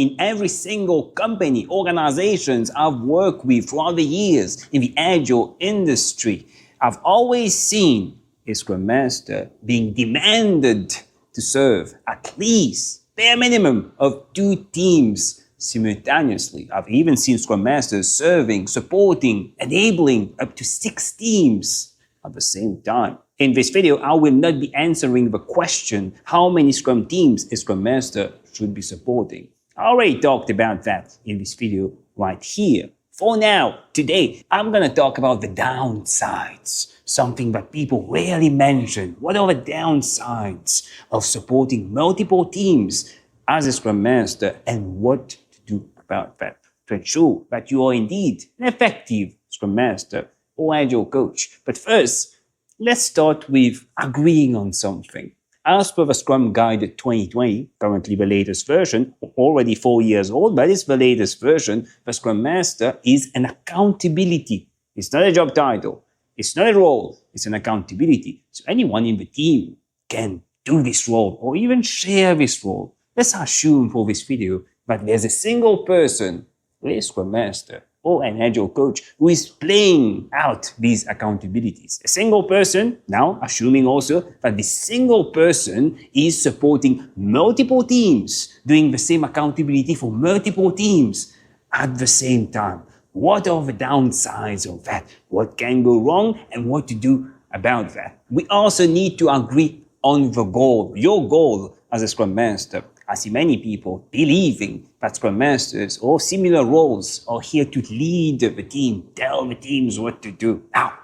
In every single company, organizations I've worked with throughout the years in the agile industry, I've always seen a Scrum Master being demanded to serve at least bare minimum of 2 teams simultaneously. I've even seen Scrum Masters serving, supporting, enabling up to 6 teams at the same time. In this video, I will not be answering the question how many Scrum teams a Scrum Master should be supporting. I already talked about that in this video right here. For now, today, I'm going to talk about the downsides, something that people rarely mention. What are the downsides of supporting multiple teams as a Scrum Master and what to do about that to ensure that you are indeed an effective Scrum Master or Agile coach. But first, let's start with agreeing on something. As per the Scrum Guide 2020, currently the latest version, already 4 years old, but it's the latest version, the Scrum Master is an accountability. It's not a job title. It's not a role. It's an accountability. So anyone in the team can do this role or even share this role. Let's assume for this video that there's a single person, a Scrum Master, or an Agile coach who is playing out these accountabilities. A single person, now assuming also that this single person is supporting multiple teams, doing the same accountability for multiple teams at the same time. What are the downsides of that? What can go wrong and what to do about that? We also need to agree on the goal, your goal as a Scrum Master. I see many people believing that Scrum Masters or similar roles are here to lead the team, tell the teams what to do. Now,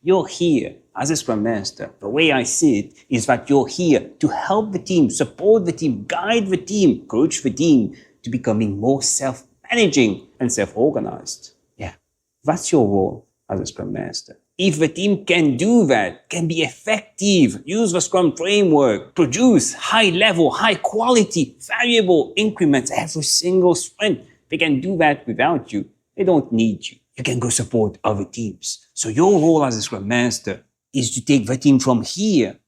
you're here as a Scrum Master. The way I see it is that you're here to help the team, support the team, guide the team, coach the team to becoming more self-managing and self-organized. Yeah, that's your role as a Scrum Master. If the team can do that, can be effective, use the Scrum framework, produce high-level, high-quality, valuable increments every single sprint, they can do that without you. They don't need you. You can go support other teams. So your role as a Scrum Master is to take the team from here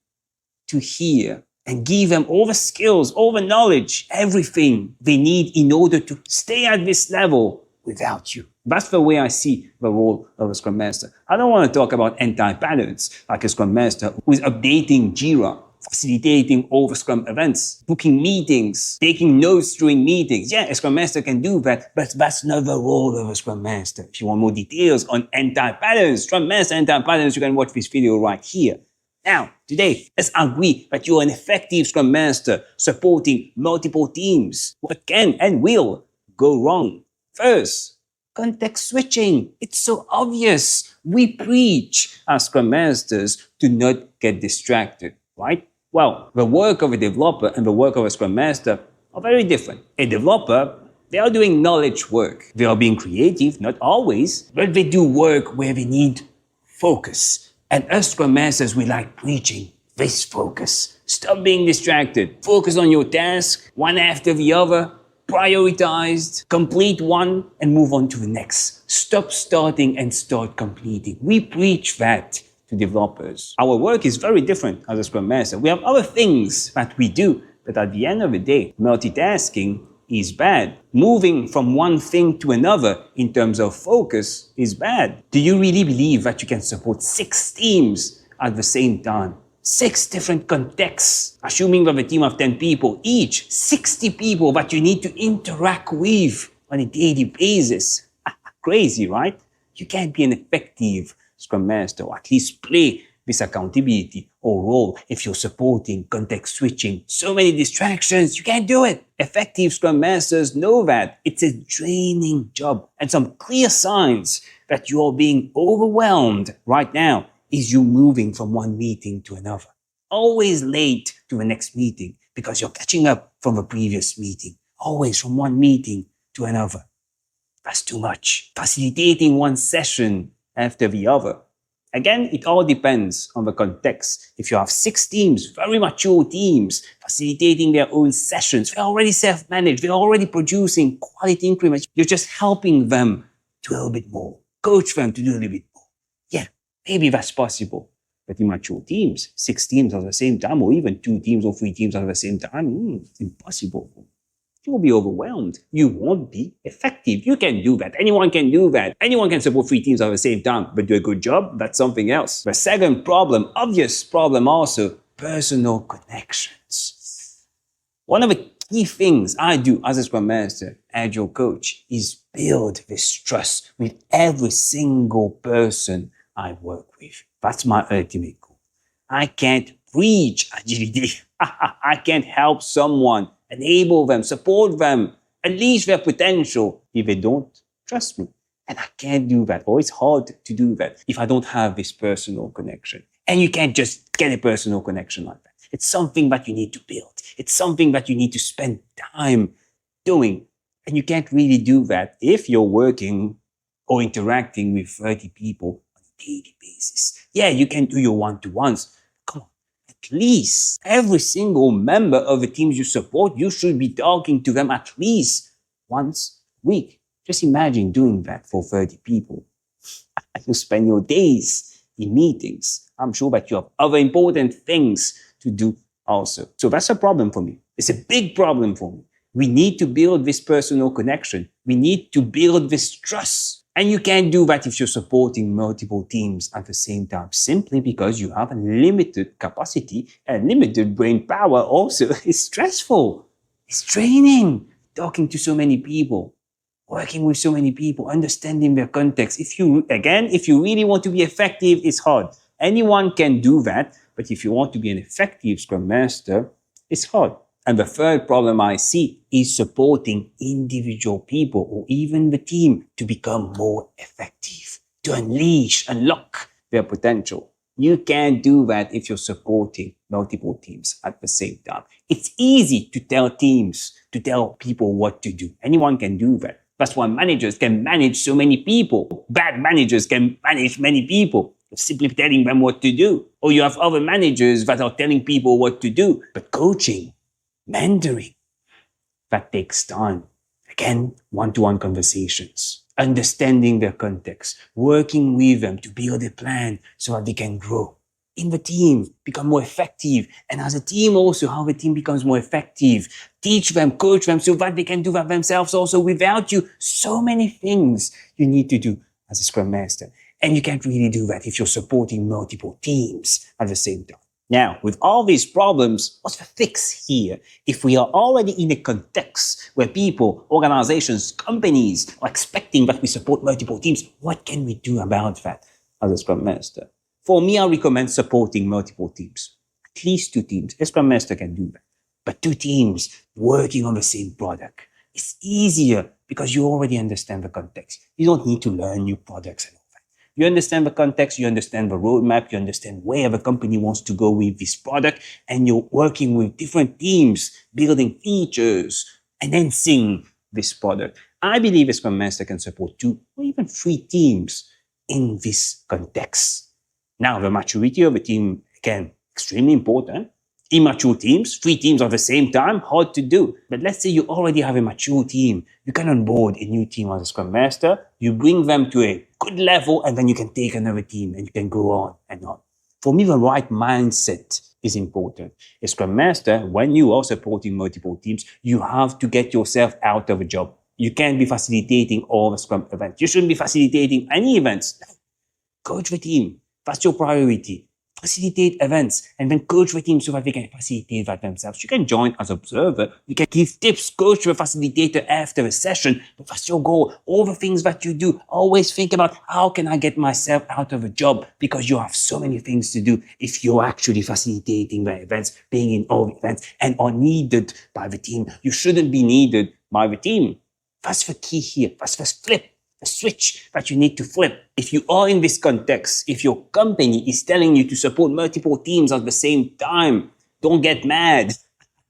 to here and give them all the skills, all the knowledge, everything they need in order to stay at this level without you. That's the way I see the role of a Scrum Master. I don't want to talk about anti-patterns like a Scrum Master who is updating Jira, facilitating all the Scrum events, booking meetings, taking notes during meetings. Yeah, a Scrum Master can do that, but that's not the role of a Scrum Master. If you want more details on anti-patterns, Scrum Master anti-patterns, you can watch this video right here. Now, today, let's agree that you're an effective Scrum Master supporting multiple teams. What can and will go wrong? First, context switching. It's so obvious. We preach as Scrum Masters to not get distracted, right? Well, the work of a developer and the work of a Scrum Master are very different. A developer, they are doing knowledge work. They are being creative, not always, but they do work where they need focus. And us Scrum Masters, we like preaching this focus. Stop being distracted. Focus on your task, one after the other. Prioritized, complete one and move on to the next. Stop starting and start completing. We preach that to developers. Our work is very different as a Scrum Master. We have other things that we do, but at the end of the day, multitasking is bad. Moving from one thing to another in terms of focus is bad. Do you really believe that you can support 6 teams at the same time? 6 different contexts, assuming that a team of 10 people, each 60 people that you need to interact with on a daily basis. Crazy, right? You can't be an effective Scrum Master, or at least play this accountability or role if you're supporting context switching. So many distractions, you can't do it. Effective Scrum Masters know that. It's a draining job. And some clear signs that you are being overwhelmed right now is you moving from one meeting to another. Always late to the next meeting because you're catching up from the previous meeting. Always from one meeting to another. That's too much. Facilitating one session after the other. Again, it all depends on the context. If you have 6 teams, very mature teams, facilitating their own sessions, they're already self-managed, they're already producing quality increments. You're just helping them to do a little bit more. Coach them to do a little bit more. Yeah. Maybe that's possible. But in mature teams, 6 teams at the same time, or even 2 teams or 3 teams at the same time, it's impossible. you'll be overwhelmed. You won't be effective. You can do that. Anyone can do that. Anyone can support 3 teams at the same time, but do a good job, that's something else. The second problem, obvious problem also, personal connections. One of the key things I do as a Scrum Master, Agile coach, is build this trust with every single person I work with. That's my ultimate goal. I can't preach agility. I can't help someone, enable them, support them, unleash their potential if they don't trust me. And I can't do that, or it's hard to do that if I don't have this personal connection. And you can't just get a personal connection like that. It's something that you need to build. It's something that you need to spend time doing. And you can't really do that if you're working or interacting with 30 people on a daily basis. Yeah, you can do your one-to-ones. Come on, at least every single member of the teams you support, you should be talking to them at least once a week. Just imagine doing that for 30 people. You spend your days in meetings. I'm sure that you have other important things to do also. So that's a problem for me. It's a big problem for me. We need to build this personal connection. We need to build this trust. And you can't do that if you're supporting multiple teams at the same time, simply because you have a limited capacity and limited brain power also. It's stressful. It's draining, talking to so many people, working with so many people, understanding their context. If you really want to be effective, it's hard. Anyone can do that, but if you want to be an effective Scrum Master, it's hard. And the third problem I see is supporting individual people or even the team to become more effective, to unlock their potential. You can't do that if you're supporting multiple teams at the same time. It's easy to tell teams, to tell people what to do. Anyone can do that. That's why managers can manage so many people. Bad managers can manage many people. Simply telling them what to do. Or you have other managers that are telling people what to do. But coaching, mentoring, that takes time. Again, one-to-one conversations, understanding their context, working with them to build a plan so that they can grow in the team, become more effective. And as a team also, how the team becomes more effective. Teach them, coach them so that they can do that themselves also without you. So many things you need to do as a Scrum Master. And you can't really do that if you're supporting multiple teams at the same time. Now, with all these problems, what's the fix here? If we are already in a context where people, organizations, companies are expecting that we support multiple teams, what can we do about that as a Scrum Master? For me, I recommend supporting multiple teams. At least 2 teams. A Scrum Master can do that. But 2 teams working on the same product. It's easier because you already understand the context. You don't need to learn new products and all. You understand the context, you understand the roadmap, you understand where the company wants to go with this product, and you're working with different teams, building features, enhancing this product. I believe a Scrum Master can support 2 or even 3 teams in this context. Now, the maturity of a team, again, extremely important. Immature teams, 3 teams at the same time, hard to do. But let's say you already have a mature team. You can onboard a new team as a Scrum Master. You bring them to a good level, and then you can take another team and you can go on and on. For me, the right mindset is important. A Scrum Master, when you are supporting multiple teams, you have to get yourself out of a job. You can't be facilitating all the Scrum events. You shouldn't be facilitating any events. Coach the team. That's your priority. Facilitate events and then coach the team so that they can facilitate that themselves. You can join as observer. You can give tips, coach the facilitator after a session, but that's your goal. All the things that you do, always think about how can I get myself out of a job, because you have so many things to do if you're actually facilitating the events, being in all the events and are needed by the team. You shouldn't be needed by the team. That's the key here. That's the flip. A switch that you need to flip. If you are in this context, if your company is telling you to support multiple teams at the same time, don't get mad.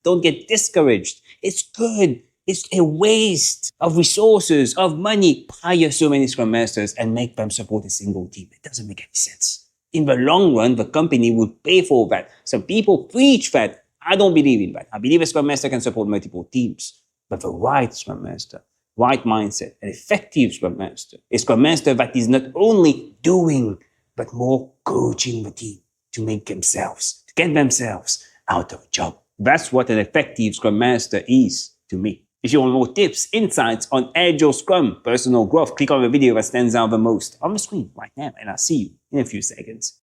Don't get discouraged. It's good. It's a waste of resources, of money. Hire so many Scrum Masters and make them support a single team. It doesn't make any sense. In the long run, the company will pay for that. Some people preach that. I don't believe in that. I believe a Scrum Master can support multiple teams. But the right Scrum Master, right mindset, an effective Scrum Master, a Scrum Master that is not only doing, but more coaching the team to make themselves, to get themselves out of a job. That's what an effective Scrum Master is to me. If you want more tips, insights on Agile Scrum, personal growth, click on the video that stands out the most on the screen right now, and I'll see you in a few seconds.